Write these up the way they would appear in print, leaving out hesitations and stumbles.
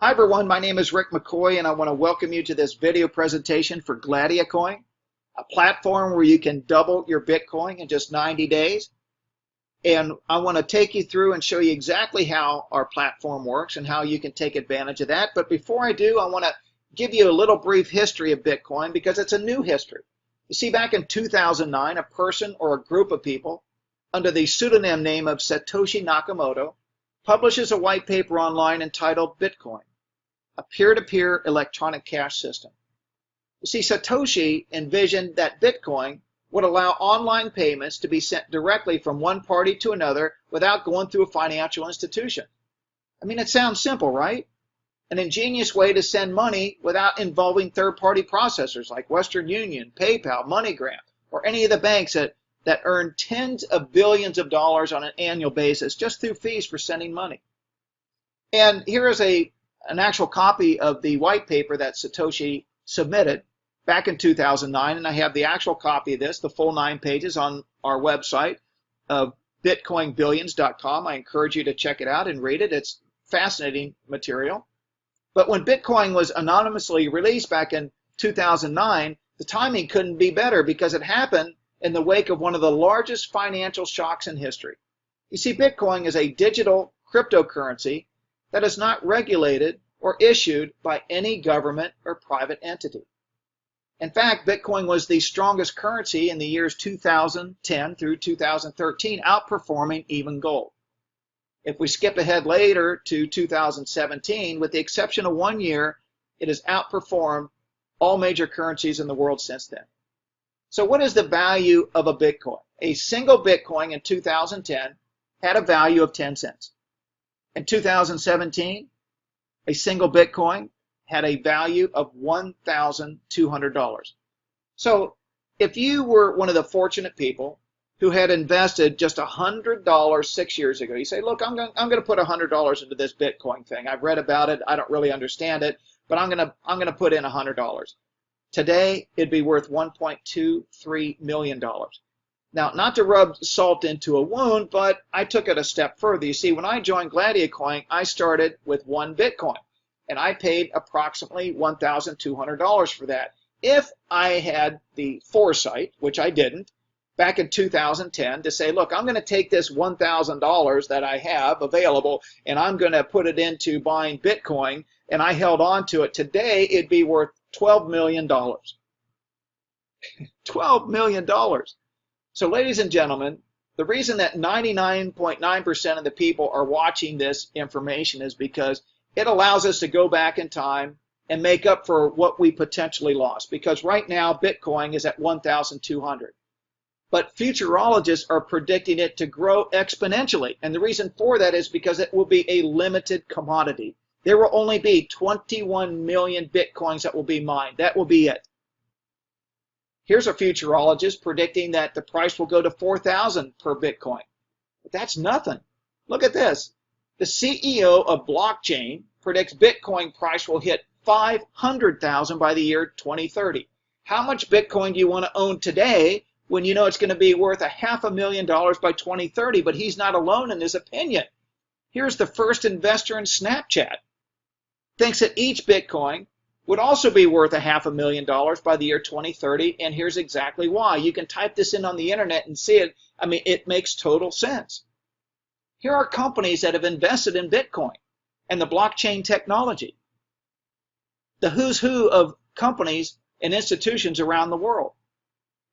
Hi everyone, my name is Rick McCoy and I want to welcome you to this video presentation for Gladiacoin, a platform where you can double your Bitcoin in just 90 days. And I want to take you through and show you exactly how our platform works and how you can take advantage of that. But before I do, I want to give you a little brief history of Bitcoin because it's a new history. You see, back in 2009, a person or a group of people under the pseudonym name of Satoshi Nakamoto publishes a white paper online entitled Bitcoin, a peer-to-peer electronic cash system. You see, Satoshi envisioned that Bitcoin would allow online payments to be sent directly from one party to another without going through a financial institution. I mean, it sounds simple, right? An ingenious way to send money without involving third-party processors like Western Union, PayPal, MoneyGram, or any of the banks that earn tens of billions of dollars on an annual basis just through fees for sending money. And here is an actual copy of the white paper that Satoshi submitted back in 2009, and I have the actual copy of this, the full 9 pages, on our website of bitcoinbillions.com. I encourage you to check it out and read it. It's fascinating material. But when Bitcoin was anonymously released back in 2009, the timing couldn't be better because it happened in the wake of one of the largest financial shocks in history. You see, Bitcoin is a digital cryptocurrency that is not regulated or issued by any government or private entity. In fact, Bitcoin was the strongest currency in the years 2010 through 2013, outperforming even gold. If we skip ahead later to 2017, with the exception of 1 year, it has outperformed all major currencies in the world since then. So what is the value of a Bitcoin? A single Bitcoin in 2010 had a value of 10 cents. In 2017, a single Bitcoin had a value of $1,200. So if you were one of the fortunate people who had invested just $100 6 years ago, you say, look, I'm going to put $100 into this Bitcoin thing. I've read about it. I don't really understand it, but I'm going to put in $100. Today, it'd be worth $1.23 million. Now, not to rub salt into a wound, but I took it a step further. You see, when I joined Gladiacoin, I started with 1 Bitcoin, and I paid approximately $1,200 for that. If I had the foresight, which I didn't, back in 2010 to say, look, I'm going to take this $1,000 that I have available, and I'm going to put it into buying Bitcoin, and I held on to it, today it'd be worth $12 million. $12 million. So ladies and gentlemen, the reason that 99.9% of the people are watching this information is because it allows us to go back in time and make up for what we potentially lost. Because right now, Bitcoin is at 1,200. But futurologists are predicting it to grow exponentially. And the reason for that is because it will be a limited commodity. There will only be 21 million Bitcoins that will be mined. That will be it. Here's a futurologist predicting that the price will go to 4,000 per Bitcoin. But that's nothing. Look at this. The CEO of blockchain predicts Bitcoin price will hit 500,000 by the year 2030. How much Bitcoin do you want to own today when you know it's going to be worth $500,000 by 2030? But he's not alone in his opinion. Here's the first investor in Snapchat. Thinks that each Bitcoin would also be worth $500,000 by the year 2030, and here's exactly why. You can type this in on the internet and see it. I mean, it makes total sense. Here are companies that have invested in Bitcoin and the blockchain technology. The who's who of companies and institutions around the world.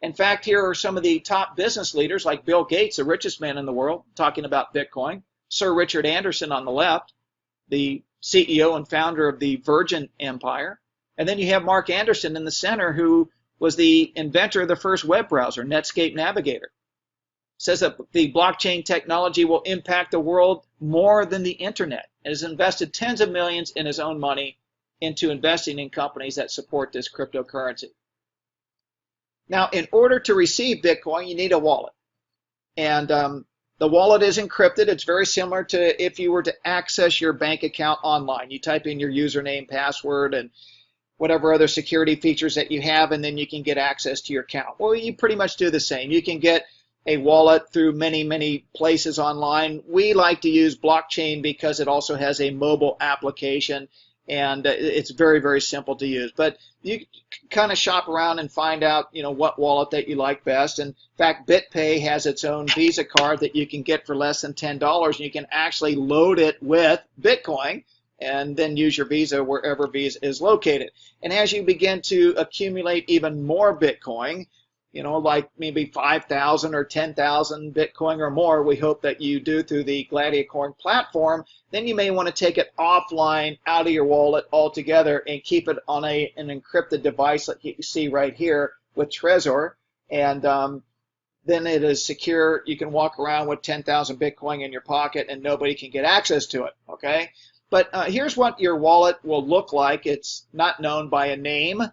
In fact, here are some of the top business leaders like Bill Gates, the richest man in the world, talking about Bitcoin. Sir Richard Anderson on the left, the CEO and founder of the Virgin Empire. And then you have Mark Anderson in the center, who was the inventor of the first web browser, Netscape Navigator. Says that the blockchain technology will impact the world more than the internet, and has invested tens of millions in his own money into investing in companies that support this cryptocurrency. Now, in order to receive Bitcoin, you need a wallet. And the wallet is encrypted. It's very similar to if you were to access your bank account online. You type in your username, password, and whatever other security features that you have, and then you can get access to your account. Well, you pretty much do the same. You can get a wallet through many places online. We like to use blockchain because it also has a mobile application, and it's very, very simple to use. But you kind of shop around and find out, what wallet that you like best. And in fact, BitPay has its own Visa card that you can get for less than $10, and you can actually load it with Bitcoin and then use your Visa wherever Visa is located. And as you begin to accumulate even more Bitcoin, like maybe 5,000 or 10,000 Bitcoin or more, we hope that you do through the Gladiacoin platform, then you may want to take it offline out of your wallet altogether and keep it on an encrypted device like you see right here with Trezor. And then it is secure. You can walk around with 10,000 Bitcoin in your pocket and nobody can get access to it, okay? But here's what your wallet will look like. It's not known by a name.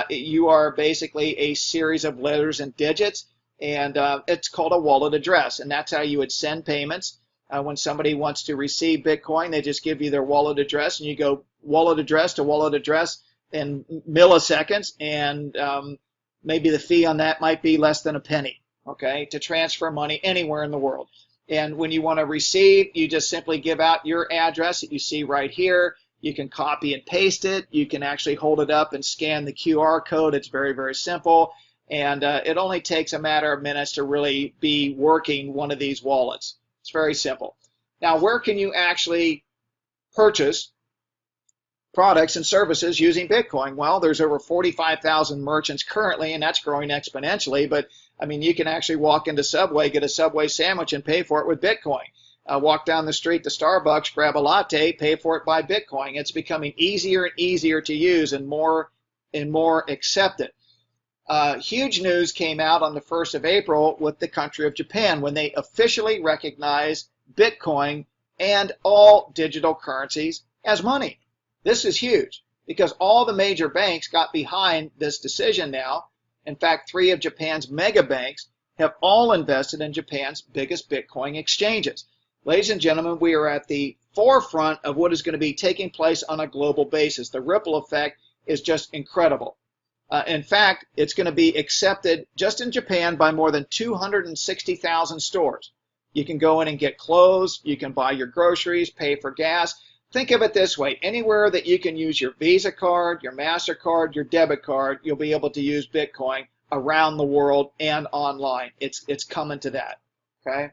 You are basically a series of letters and digits, and it's called a wallet address, and that's how you would send payments. When somebody wants to receive Bitcoin, they just give you their wallet address, and you go wallet address to wallet address in milliseconds, and maybe the fee on that might be less than a penny, okay, to transfer money anywhere in the world. And when you want to receive, you just simply give out your address that you see right here. You can copy and paste it. You can actually hold it up and scan the QR code. It's very, very simple. And it only takes a matter of minutes to really be working one of these wallets. It's very simple. Now, where can you actually purchase products and services using Bitcoin? Well, there's over 45,000 merchants currently, and that's growing exponentially. But, I mean, you can actually walk into Subway, get a Subway sandwich, and pay for it with Bitcoin. Walk down the street to Starbucks, grab a latte, pay for it by Bitcoin. It's becoming easier and easier to use and more accepted. Huge news came out on the 1st of April with the country of Japan when they officially recognized Bitcoin and all digital currencies as money. This is huge because all the major banks got behind this decision now. In fact, 3 of Japan's mega banks have all invested in Japan's biggest Bitcoin exchanges. Ladies and gentlemen, we are at the forefront of what is going to be taking place on a global basis. The ripple effect is just incredible. In fact, it's going to be accepted just in Japan by more than 260,000 stores. You can go in and get clothes, you can buy your groceries, pay for gas. Think of it this way, anywhere that you can use your Visa card, your MasterCard, your debit card, you'll be able to use Bitcoin around the world and online. It's coming to that, okay?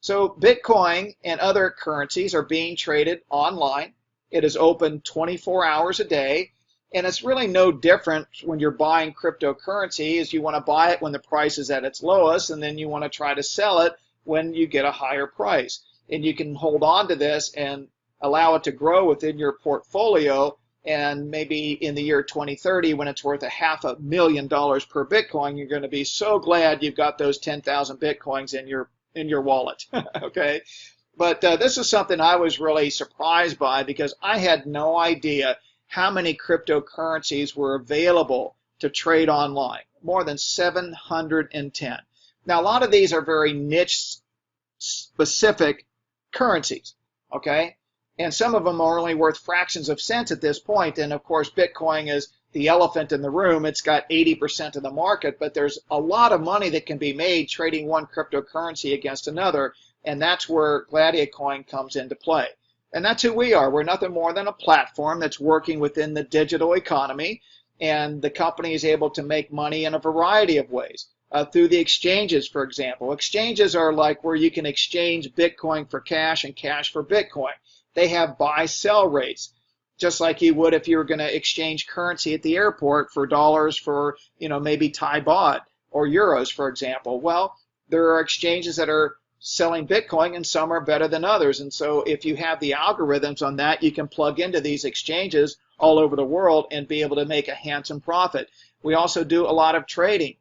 So Bitcoin and other currencies are being traded online. It is open 24 hours a day, and it's really no different when you're buying cryptocurrency as you want to buy it when the price is at its lowest, and then you want to try to sell it when you get a higher price. And you can hold on to this and allow it to grow within your portfolio, and maybe in the year 2030 when it's worth $500,000 per Bitcoin, you're going to be so glad you've got those 10,000 Bitcoins in your wallet. Okay, but this is something I was really surprised by because I had no idea how many cryptocurrencies were available to trade online. More than 710. Now, a lot of these are very niche specific currencies, okay, and some of them are only worth fractions of cents at this point. And of course, Bitcoin is the elephant in the room. It's got 80% of the market, but there's a lot of money that can be made trading one cryptocurrency against another, and that's where Gladiacoin comes into play. And that's who we are. We're nothing more than a platform that's working within the digital economy, and the company is able to make money in a variety of ways. Through the exchanges, for example. Exchanges are like where you can exchange Bitcoin for cash and cash for Bitcoin. They have buy-sell rates, just like you would if you were going to exchange currency at the airport for dollars for, maybe Thai baht or euros, for example. Well, there are exchanges that are selling Bitcoin and some are better than others. And so if you have the algorithms on that, you can plug into these exchanges all over the world and be able to make a handsome profit. We also do a lot of trading,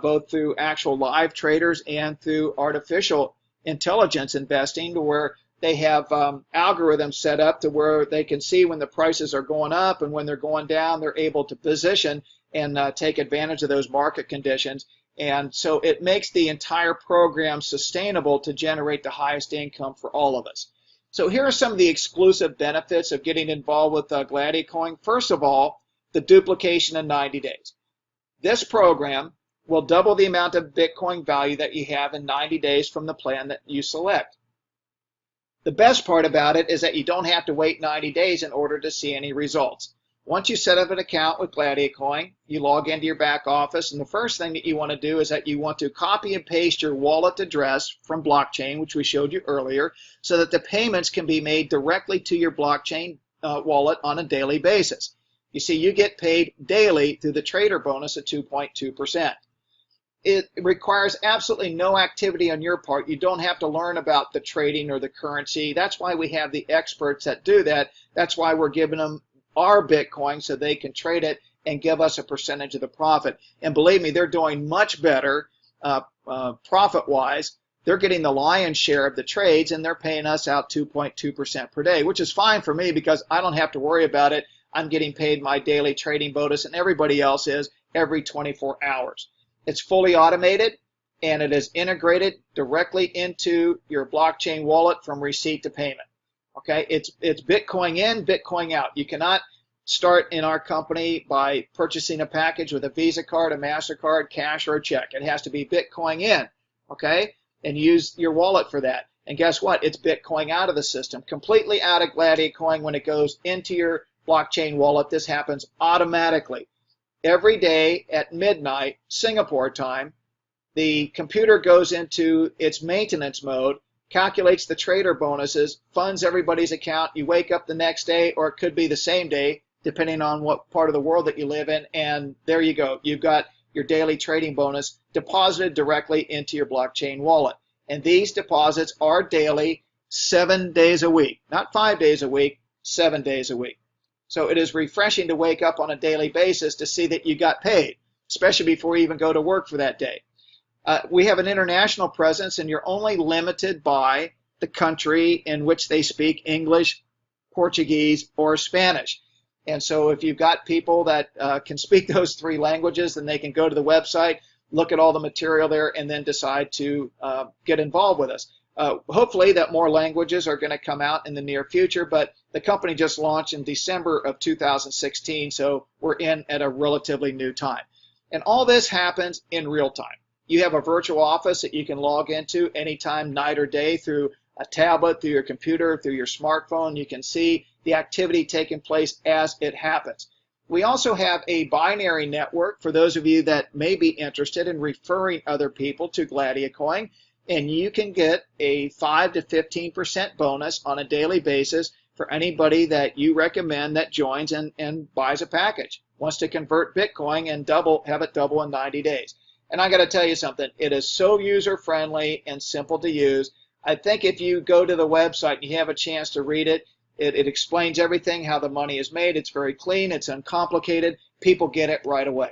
both through actual live traders and through artificial intelligence investing, to where they have algorithms set up to where they can see when the prices are going up and when they're going down. They're able to position and take advantage of those market conditions. And so it makes the entire program sustainable to generate the highest income for all of us. So here are some of the exclusive benefits of getting involved with Gladiacoin. First of all, the duplication in 90 days. This program will double the amount of Bitcoin value that you have in 90 days from the plan that you select. The best part about it is that you don't have to wait 90 days in order to see any results. Once you set up an account with Gladiacoin, you log into your back office, and the first thing that you want to do is that you want to copy and paste your wallet address from blockchain, which we showed you earlier, so that the payments can be made directly to your blockchain wallet on a daily basis. You see, you get paid daily through the trader bonus at 2.2%. It requires absolutely no activity on your part. You don't have to learn about the trading or the currency. That's why we have the experts that do that. That's why we're giving them our Bitcoin so they can trade it and give us a percentage of the profit. And believe me, they're doing much better profit-wise. They're getting the lion's share of the trades, and they're paying us out 2.2% per day, which is fine for me because I don't have to worry about it. I'm getting paid my daily trading bonus, and everybody else is every 24 hours. It's fully automated, and it is integrated directly into your blockchain wallet from receipt to payment. Okay, it's Bitcoin in, Bitcoin out. You cannot start in our company by purchasing a package with a Visa card, a MasterCard, cash, or a check. It has to be Bitcoin in, okay, and use your wallet for that. And guess what? It's Bitcoin out of the system, completely out of Gladiacoin. When it goes into your blockchain wallet, this happens automatically. Every day at midnight, Singapore time, the computer goes into its maintenance mode, calculates the trader bonuses, funds everybody's account. You wake up the next day, or it could be the same day, depending on what part of the world that you live in, and there you go. You've got your daily trading bonus deposited directly into your blockchain wallet. And these deposits are daily, 7 days a week. Not 5 days a week, 7 days a week. So it is refreshing to wake up on a daily basis to see that you got paid, especially before you even go to work for that day. We have an international presence, and you're only limited by the country in which they speak English, Portuguese, or Spanish. And so if you've got people that can speak those 3 languages, then they can go to the website, look at all the material there, and then decide to get involved with us. Hopefully that more languages are going to come out in the near future, but the company just launched in December of 2016, so we're in at a relatively new time. And all this happens in real time. You have a virtual office that you can log into anytime, night or day, through a tablet, through your computer, through your smartphone. You can see the activity taking place as it happens. We also have a binary network for those of you that may be interested in referring other people to Gladiacoin, and you can get a 5 to 15% bonus on a daily basis for anybody that you recommend that joins and buys a package, wants to convert Bitcoin and have it double in 90 days. And I got to tell you something, it is so user-friendly and simple to use. I think if you go to the website and you have a chance to read it, it explains everything, how the money is made. It's very clean, it's uncomplicated, people get it right away.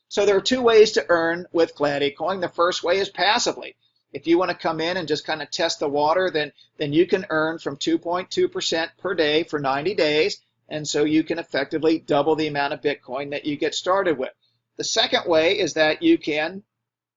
So there are 2 ways to earn with Gladiacoin. The first way is passively. If you want to come in and just kind of test the water, then you can earn from 2.2% per day for 90 days, and so you can effectively double the amount of Bitcoin that you get started with. The second way is that you can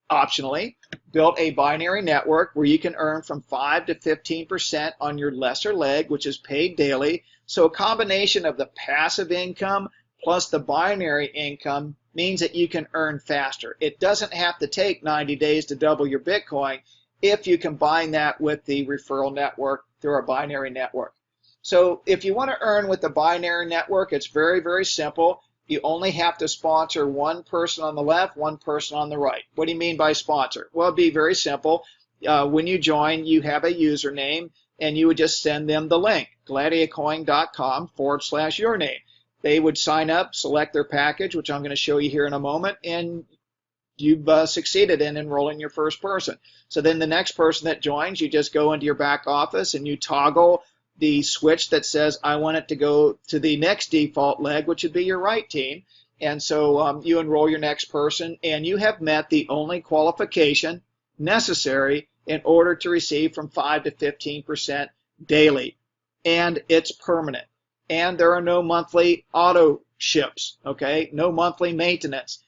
optionally build a binary network where you can earn from 5 to 15% on your lesser leg, which is paid daily. So a combination of the passive income plus the binary income means that you can earn faster. It doesn't have to take 90 days to double your Bitcoin if you combine that with the referral network through our binary network. So if you want to earn with the binary network, it's very, very simple. You only have to sponsor one person on the left, one person on the right. What do you mean by sponsor? Well, it'd be very simple. When you join, you have a username, and you would just send them the link, gladiacoin.com/yourname. They would sign up, select their package, which I'm going to show you here in a moment, and you've succeeded in enrolling your first person. So then the next person that joins, you just go into your back office and you toggle the switch that says, I want it to go to the next default leg, which would be your right team. And so you enroll your next person, and you have met the only qualification necessary in order to receive from 5 to 15% daily. And it's permanent. And there are no monthly auto ships, okay? No monthly maintenance.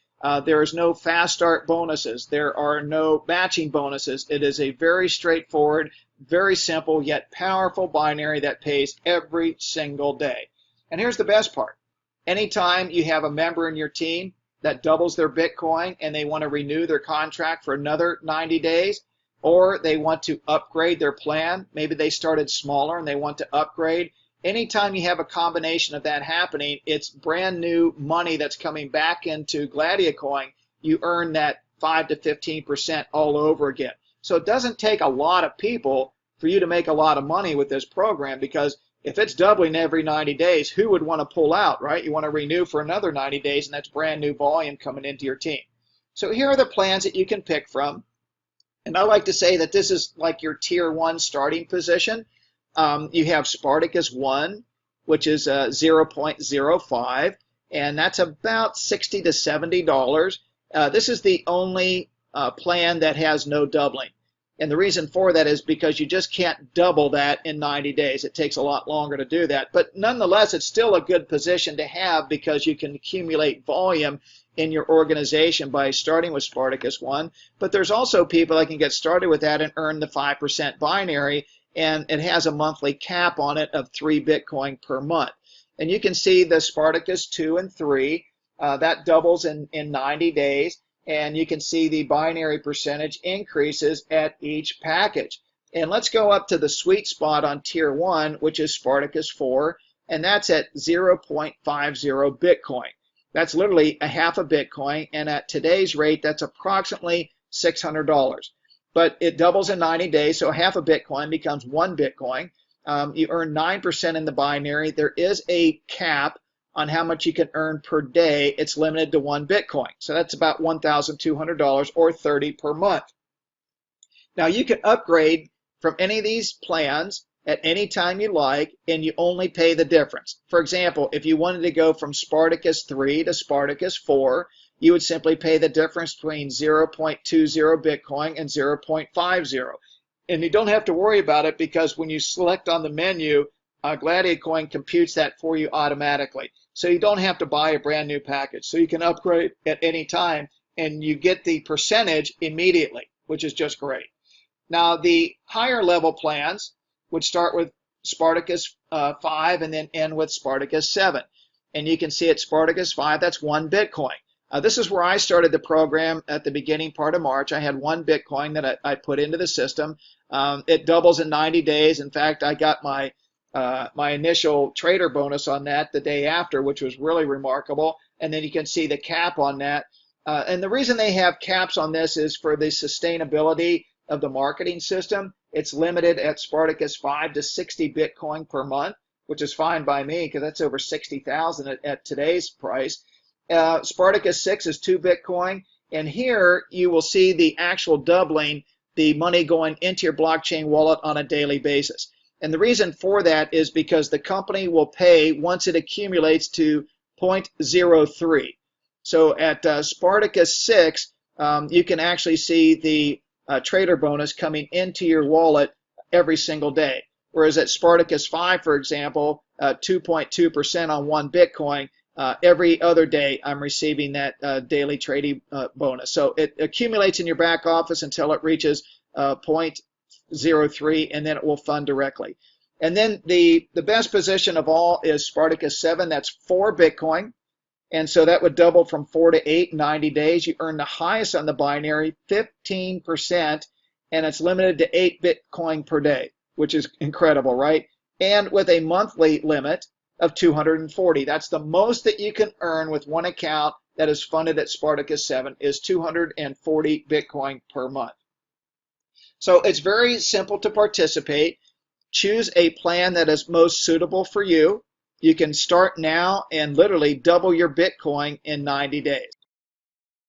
There is no fast start bonuses. There are no matching bonuses. It is a very straightforward, very simple yet powerful binary that pays every single day. And here's the best part. Anytime you have a member in your team that doubles their Bitcoin and they want to renew their contract for another 90 days, or they want to upgrade their plan. Maybe they started smaller and they want to upgrade. Anytime you have a combination of that happening, it's brand new money that's coming back into Gladiacoin. You earn that 5 to 15% all over again. So it doesn't take a lot of people for you to make a lot of money with this program, because if it's doubling every 90 days, who would want to pull out, right? You want to renew for another 90 days, and that's brand new volume coming into your team. So here are the plans that you can pick from. And I like to say that this is like your tier 1 starting position. You have Spartacus 1, which is 0.05, and that's about $60 to $70. This is the only plan that has no doubling. And the reason for that is because you just can't double that in 90 days. It takes a lot longer to do that. But nonetheless, it's still a good position to have, because you can accumulate volume in your organization by starting with Spartacus 1. But there's also people that can get started with that and earn the 5% binary, and it has a monthly cap on it of 3 Bitcoin per month. And you can see the Spartacus 2 and 3, that doubles in 90 days. And you can see the binary percentage increases at each package. And let's go up to the sweet spot on tier 1, which is Spartacus 4, and that's at 0.50 Bitcoin. That's literally a half a Bitcoin, and at today's rate, that's approximately $600. But it doubles in 90 days, so half a Bitcoin becomes 1 Bitcoin. You earn 9% in the binary. There is a cap on how much you can earn per day. It's limited to 1 Bitcoin. So that's about $1,200 or $30 per month. Now you can upgrade from any of these plans at any time you like, and you only pay the difference. For example, if you wanted to go from Spartacus 3 to Spartacus 4, you would simply pay the difference between 0.20 Bitcoin and 0.50. And you don't have to worry about it, because when you select on the menu, Gladiacoin computes that for you automatically. So you don't have to buy a brand new package. So you can upgrade at any time, and you get the percentage immediately, which is just great. Now the higher level plans would start with Spartacus 5 and then end with Spartacus 7. And you can see at Spartacus 5, that's 1 Bitcoin. This is where I started the program at the beginning part of March. I had 1 Bitcoin that I put into the system. It doubles in 90 days. In fact, I got my initial trader bonus on that the day after, which was really remarkable. And then you can see the cap on that. And the reason they have caps on this is for the sustainability of the marketing system. It's limited at Spartacus 5 to 60 Bitcoin per month, which is fine by me, because that's over 60,000 at today's price. Spartacus 6 is 2 Bitcoin. And here you will see the actual doubling, the money going into your blockchain wallet on a daily basis. And the reason for that is because the company will pay once it accumulates to 0.03. So at Spartacus 6, you can actually see the trader bonus coming into your wallet every single day. Whereas at Spartacus 5, for example, 2.2% on 1 Bitcoin, every other day I'm receiving that daily trading bonus. So it accumulates in your back office until it reaches 0.03, and then it will fund directly. And then the best position of all is Spartacus 7. That's 4 Bitcoin. And so that would double from 4 to 8 in 90 days. You earn the highest on the binary, 15%, and it's limited to 8 Bitcoin per day, which is incredible, right? And with a monthly limit of 240. That's the most that you can earn with one account that is funded at Spartacus 7, is 240 Bitcoin per month. So it's very simple to participate. Choose a plan that is most suitable for you. You can start now and literally double your Bitcoin in 90 days.